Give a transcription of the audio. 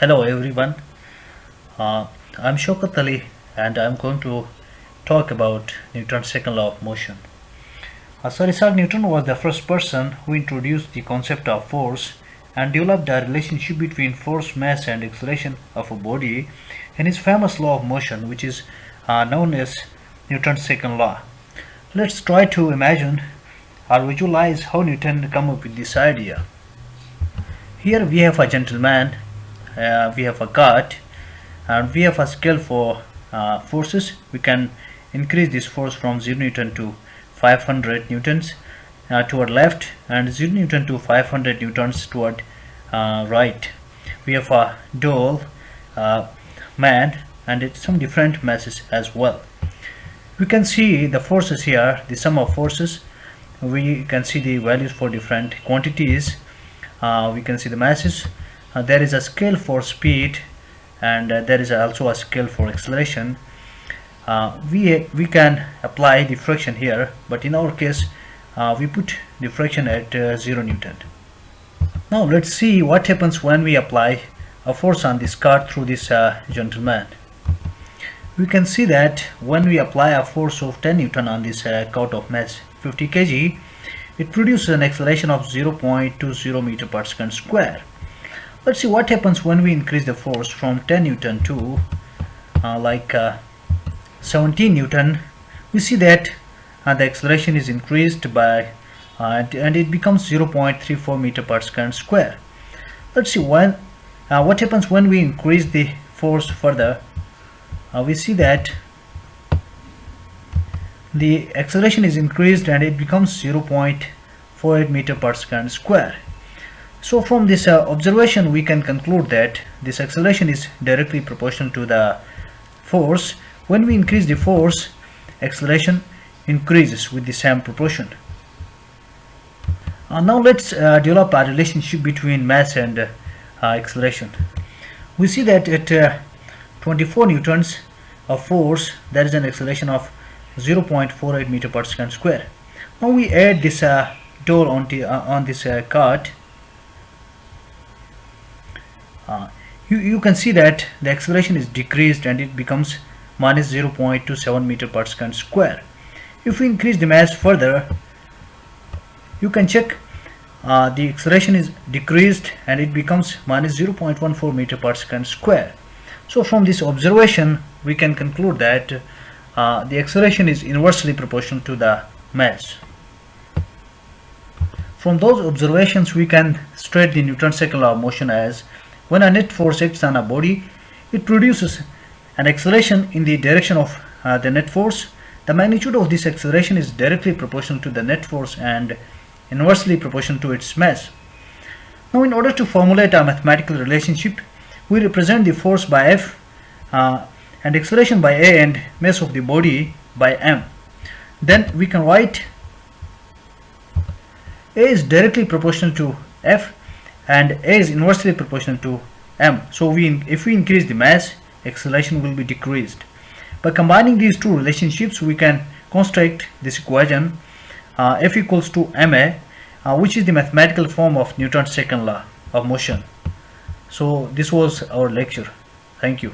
Hello everyone, I'm Shaukat Ali and I'm going to talk about Newton's second law of motion. Sir Isaac Newton was the first person who introduced the concept of force and developed the relationship between force, mass and acceleration of a body in his famous law of motion, which is known as Newton's second law. Let's try to imagine or visualize how Newton came up with this idea. Here we have a gentleman, we have a cart, and we have a scale for forces. We can increase this force from 0 Newton to 500 newtons toward left and 0 Newton to 500 newtons toward right. We have a doll, man, and some different masses as well. We can see the forces here, the sum of forces. We can see the values for different quantities. We can see the masses. There is a scale for speed and there is also a scale for acceleration. We can apply the friction here, but in our case we put the friction at 0 Newton. Now let's see what happens when we apply a force on this cart through this gentleman. We can see that when we apply a force of 10 Newton on this cart of mass 50 kg, it produces an acceleration of 0.20 meter per second square. Let's see what happens when we increase the force from 10 Newton to 17 Newton. We see that the acceleration is increased by and it becomes 0.34 meter per second square. Let's see what happens when we increase the force further. We see that the acceleration is increased and it becomes 0.48 meter per second square. So from this observation we can conclude that this acceleration is directly proportional to the force. When we increase the force, acceleration increases with the same proportion. Now let's develop a relationship between mass and acceleration. We see that at 24 newtons of force there is an acceleration of 0.48 meter per second square. Now we add this doll on this cart. You can see that the acceleration is decreased and it becomes minus 0.27 meter per second square. If we increase the mass further, you can check the acceleration is decreased and it becomes minus 0.14 meter per second square. So from this observation we can conclude that the acceleration is inversely proportional to the mass. From those observations we can state the Newton's second law of motion as when a net force acts on a body, it produces an acceleration in the direction of the net force. The magnitude of this acceleration is directly proportional to the net force and inversely proportional to its mass. Now in order to formulate a mathematical relationship, we represent the force by F and acceleration by A and mass of the body by M. Then we can write A is directly proportional to F and A is inversely proportional to M. So if we increase the mass, acceleration will be decreased. By combining these two relationships we can construct this equation F equals to ma, which is the mathematical form of Newton's second law of motion. So this was our lecture. Thank you.